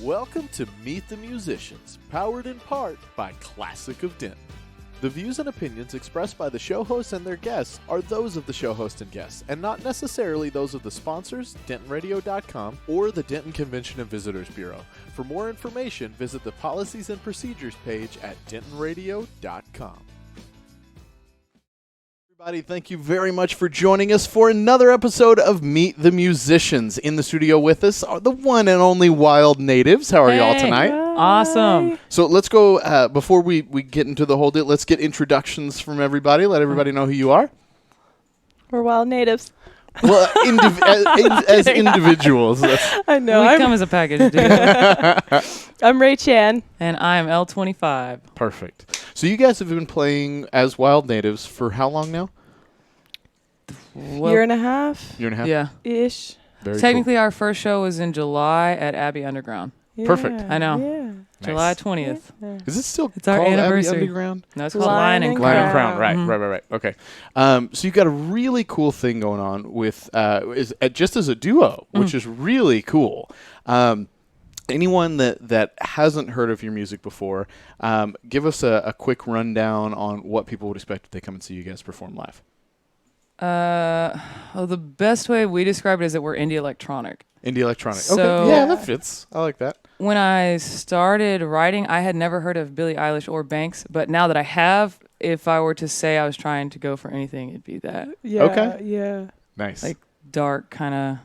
Welcome to Meet the Musicians, powered in part by Classic of Denton. The views and opinions expressed by the show hosts and their guests are those of the show host and guests, and not necessarily those of the sponsors, DentonRadio.com, or the Denton Convention and Visitors Bureau. For more information, visit the Policies and Procedures page at DentonRadio.com. Everybody, thank you very much for joining us for another episode of Meet the Musicians. In the studio with us are the one and only Wild Natives. How are y'all tonight? Awesome. So let's go, before we get into the whole deal, let's get introductions from everybody. Let everybody know who you are. We're Wild Natives. Well, as individuals. I know. We come as a package, dude. I'm Ray Chan. And I'm L25. Perfect. So you guys have been playing as Wild Natives for how long now? Well, Year and a half? Year and a half? Yeah. Ish. Very Technically, our first show was in July at Abbey Underground. Yeah, Perfect. I know. Yeah. July Nice. 20th. Yeah. Cool. Is it still It's our called anniversary. Abbey Underground? No, it's called Lion Lion and and Lion and Crown. Crown, Mhm. right. Okay. So you've got a really cool thing going on with just as a duo, which is really cool. Anyone that hasn't heard of your music before, give us a quick rundown on what people would expect if they come and see you guys perform live. The best way we describe it is that we're indie electronic. Indie electronic. So- okay, yeah, that fits. I like that. When I started writing, I had never heard of Billie Eilish or Banks, but now that I have, if I were to say I was trying to go for anything, it'd be that. Yeah. Okay. Yeah. Nice. Like dark, kind of,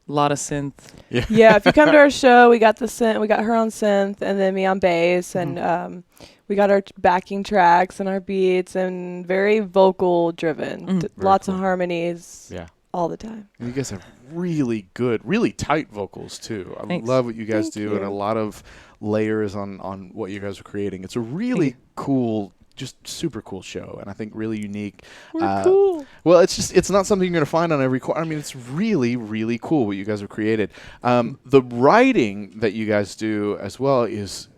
lot of synth. Yeah. If you come to our show, we got the synth. We got her on synth, and then me on bass, and we got our backing tracks and our beats, and very vocal driven. Lots cool. of harmonies. Yeah. All the time. And you guys have really good, really tight vocals too. I Thanks. love what you guys Thank do, you. and a lot of layers on what you guys are creating. It's a really cool, just super cool show, and I think really unique. We're cool. Well, it's not something you're going to find on every corner. I mean, it's really, really cool what you guys have created. The writing that you guys do as well is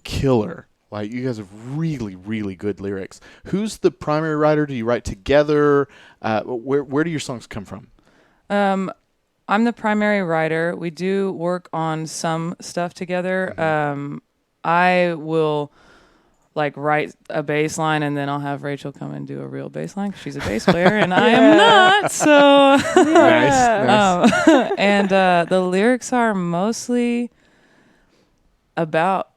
killer. Like, you guys have really, really good lyrics. Who's the primary writer? Do you write together? Where do your songs come from? I'm the primary writer. We do work on some stuff together. I will write a bass line, and then I'll have Rachel come and do a real bass line 'cause she's a bass player and I am not. So Nice. and the lyrics are mostly about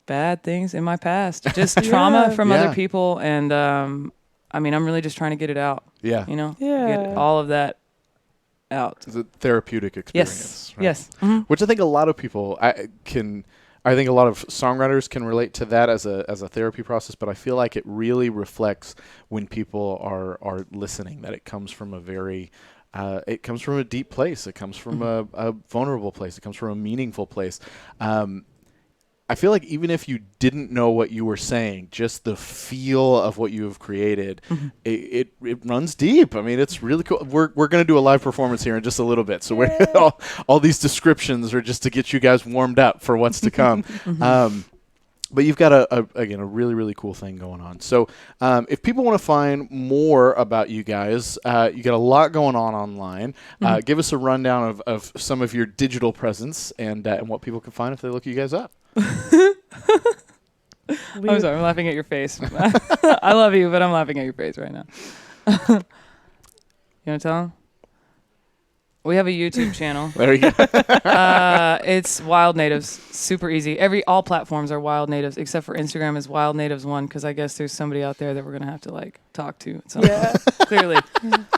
bad things in my past, just trauma from other people, and I'm really just trying to get it out. Yeah. Get all of that out. It's a therapeutic experience. Yes. Right? Yes. Mm-hmm. Which I think a lot of people I think a lot of songwriters can relate to that as a therapy process, but I feel like it really reflects when people are listening, that it comes from a very it comes from a deep place. It comes from a vulnerable place. It comes from a meaningful place. I feel like even if you didn't know what you were saying, just the feel of what you have created, it runs deep. I mean, it's really cool. We're going to do a live performance here in just a little bit. So we're all these descriptions are just to get you guys warmed up for what's to come. But you've got a really, really cool thing going on. So if people want to find more about you guys, you got a lot going on online. Give us a rundown of some of your digital presence and what people can find if they look you guys up. I'm sorry, I'm laughing at your face. I love you, but I'm laughing at your face right now. You want to tell them? We have a YouTube channel. There you go. It's Wild Natives. Super easy. All platforms are Wild Natives, except for Instagram is Wild Natives 1, because I guess there's somebody out there that we're going to have to talk to. Clearly.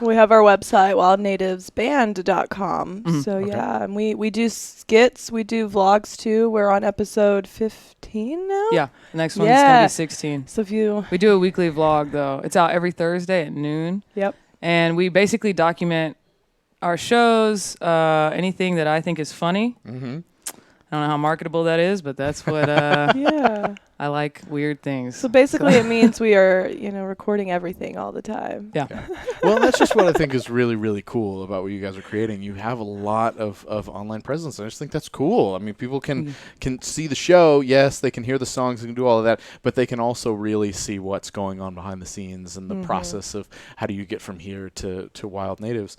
We have our website, wildnativesband.com. So Okay. and we do skits, we do vlogs too. We're on episode 15 now. Yeah. The next one's going to be 16. So if you We do a weekly vlog, though. It's out every Thursday at noon. Yep. And we basically document our shows, anything that I think is funny. I don't know how marketable that is, but that's what I like weird things. So basically, it means we are, recording everything all the time. Yeah. Well, that's just what I think is really, really cool about what you guys are creating. You have a lot of online presence. I just think that's cool. I mean, people can see the show. Yes, they can hear the songs and do all of that, but they can also really see what's going on behind the scenes and the process of how do you get from here to Wild Natives.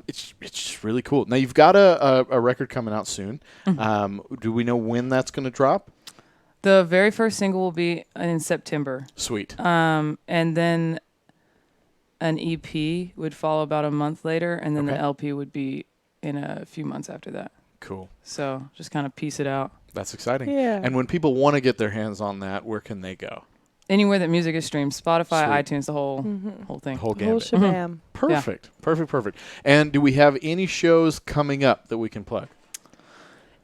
It's just really cool. Now, you've got a record coming out soon. Do we know when that's going to drop? The very first single will be in September. Sweet. And then an EP would follow about a month later, and then the LP would be in a few months after that. Cool. So just kind of piece it out. That's exciting. Yeah. And when people want to get their hands on that, where can they go? Anywhere that music is streamed, Spotify, Sweet. iTunes, the whole thing. Whole Whole gambit. shabam. Perfect. Perfect. And do we have any shows coming up that we can plug?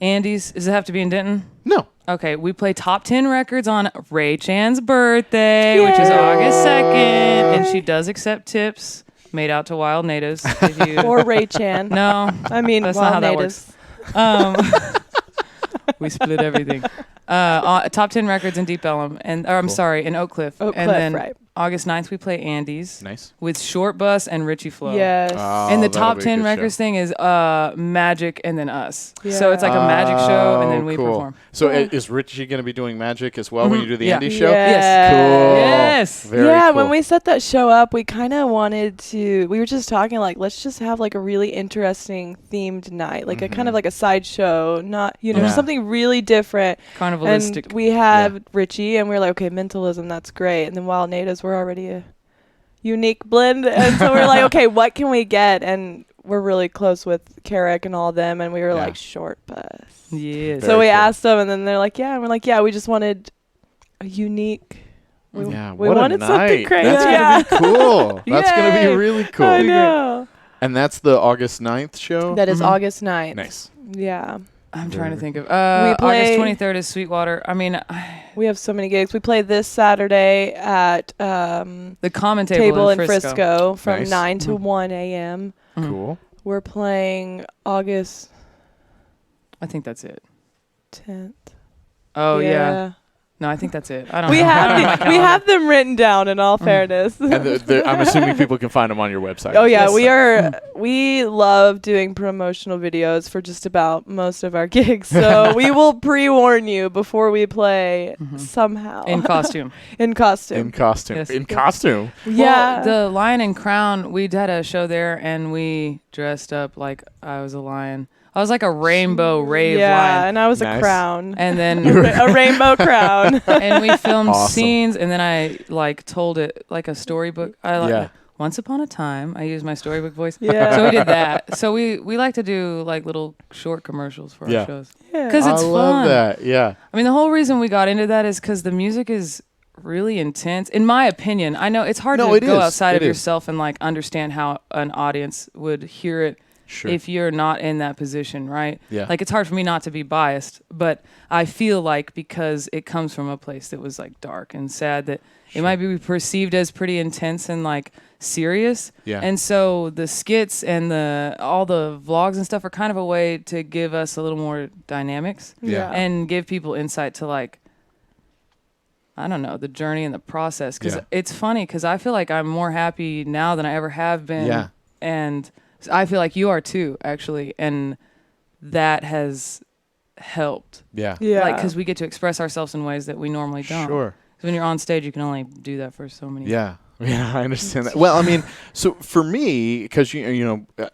Andy's, does it have to be in Denton? No. Okay, we play Top 10 Records on Ray Chan's birthday, which is August 2nd, and she does accept tips made out to Wild Natives. If you Or Ray Chan. no, I mean, that's Wild not how that Natives. works. We split everything. Top 10 Records in Deep Ellum, and I'm sorry, in Oak Cliff. Oak And Cliff, then right. August 9th, we play Andy's Nice. with Short Bus and Richie Flo. Yes. And the that'll Top be a 10 good Records show. thing is Magic and then us. So it's like a Yeah. magic show, and then we cool. perform. So is Richie going to be doing magic as well when you do the Yeah. Andy show? Yes. Cool. Yes. Very yeah, cool. when we set that show up, we kind of wanted to, we were just talking like, let's just have like a really interesting themed night, like a kind of like a sideshow, not, Yeah. something really different. Carnivalistic. And we have Richie, and we were like, okay, mentalism, that's great. And then Wild Natives were already a unique blend. And so we're like, okay, what can we get? And we're really close with Carrick and all of them. And we were like, Short Bus. Yes. So we cool. asked them, and then they're like, yeah. And we're like, yeah, we just wanted a unique. We what wanted a something night. crazy. That's Yeah. going to be cool. That's going to be Yay. really cool. I know. And that's the August 9th show? That is August 9th. Nice. Yeah. I'm trying to think of. We play- August 23rd is Sweetwater. I mean, We have so many gigs. We play this Saturday at the Common Table in in Frisco from Nice. 9 to 1 a.m. Cool. We're playing August I think that's it. 10th. Oh yeah. No, I think that's it. I don't We know. I don't have know my we calendar. have them written down in all fairness. And I'm assuming people can find them on your website. Oh yeah, Yes. we love doing promotional videos for just about most of our gigs. So we will pre-warn you before we play somehow. in costume. In costume. In costume. Yes. In costume. Yeah. Well, the Lion and Crown, we had a show there, and we dressed up like I was a lion. I was like a rainbow rave yeah, lion. and I was Nice. a crown. And then a rainbow crown. and we filmed Awesome. scenes, and then I like told it like a storybook. Yeah. Once upon a time, I used my storybook voice. Yeah. So we did that. So we like to do like little short commercials for Yeah. our shows. Yeah. Because it's I love fun. that. Yeah. I mean, the whole reason we got into that is because the music is really intense. In my opinion, I know it's hard No, to it go is. outside It of is. yourself and like understand how an audience would hear it Sure. if you're not in that position, right? Yeah. Like it's hard for me not to be biased, but I feel like because it comes from a place that was like dark and sad that it might be perceived as pretty intense and like serious. Yeah. And so the skits and all the vlogs and stuff are kind of a way to give us a little more dynamics Yeah. and give people insight to like I don't know, the journey and the process. Because Yeah. it's funny because I feel like I'm more happy now than I ever have been. Yeah. And I feel like you are too, actually. And that has helped. Yeah. Yeah. Like, because we get to express ourselves in ways that we normally don't. Sure. 'Cause when you're on stage, you can only do that for so many. Yeah. Yeah, I understand that. Well, I mean, so for me, because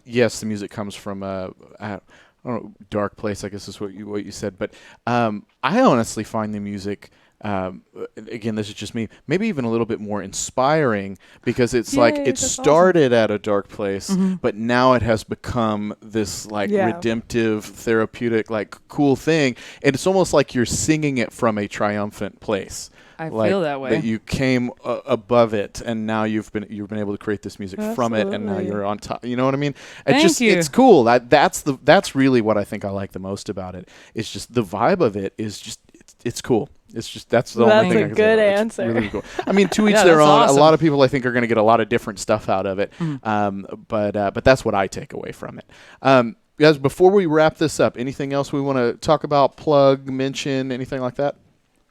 yes, the music comes from I don't know, dark place. I guess is what you said. But I honestly find the music. Again, this is just me. Maybe even a little bit more inspiring because it's like Yay, it that's awesome. started at a dark place, but now it has become this like Yeah. redemptive, therapeutic, like cool thing. And it's almost like you're singing it from a triumphant place. I Like, feel that way. That you came above it, and now you've been able to create this music from it, and now Absolutely. you're on top. You know what I mean? Thank you. It's cool. That's really what I think I like the most about it. It's just the vibe of it is just it's cool. It's just that's the only That's thing a I can good say. It's answer. really cool. I mean, to each Yeah, their that's own. awesome. A lot of people I think are going to get a lot of different stuff out of it. But that's what I take away from it. Guys, before we wrap this up, anything else we want to talk about, plug, mention, anything like that?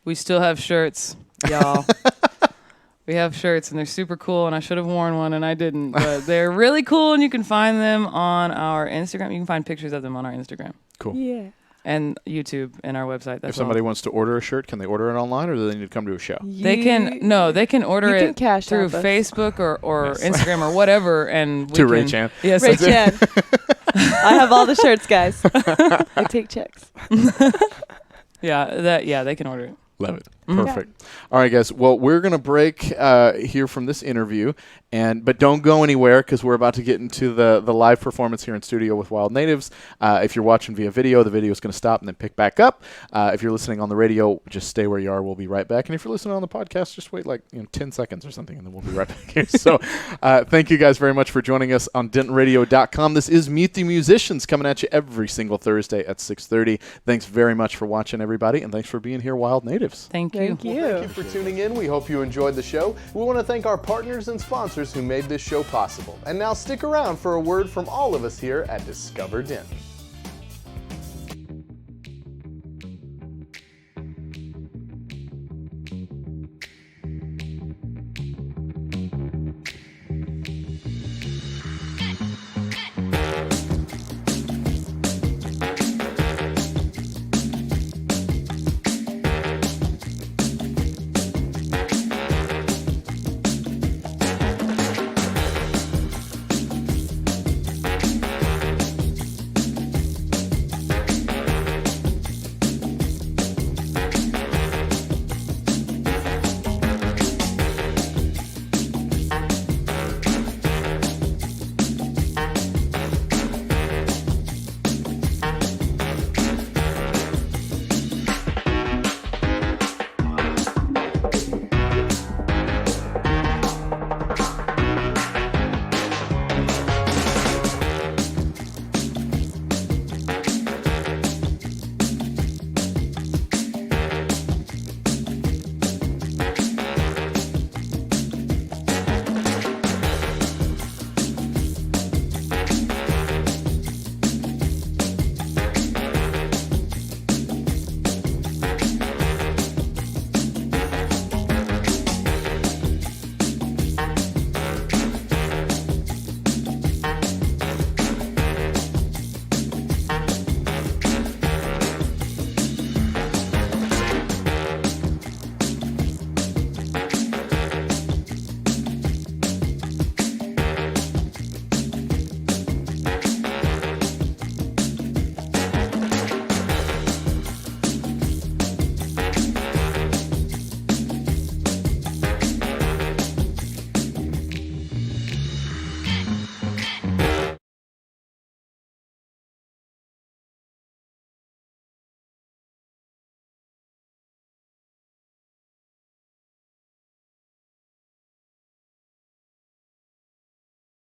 We still have shirts, y'all. We have shirts, and they're super cool, and I should have worn one, and I didn't. But they're really cool, and you can find them on our Instagram. You can find pictures of them on our Instagram. Cool. Yeah. And YouTube and our website. That's If somebody wants to order a shirt, can they order it online, or do they need to come to a show? They can order you can it cash through app us. Facebook or Yes. Instagram or whatever, and we To can, Ray Chan. Yes, Ray that's it. Chan. I have all the shirts, guys. I take checks. Yeah, they can order it. Love it. Mhm. Perfect. All right, guys. Well, we're going to break here from this interview, but don't go anywhere because we're about to get into the live performance here in studio with Wild Natives. If you're watching via video, the video is going to stop and then pick back up. If you're listening on the radio, just stay where you are. We'll be right back. And if you're listening on the podcast, just wait 10 seconds or something, and then we'll be right back here. So thank you guys very much for joining us on DentonRadio.com. This is Meet the Musicians coming at you every single Thursday at 6:30. Thanks very much for watching, everybody, and thanks for being here, Wild Natives. Thank you. Thank you. Thank you for tuning in. We hope you enjoyed the show. We want to thank our partners and sponsors who made this show possible. And now stick around for a word from all of us here at Discover Denton.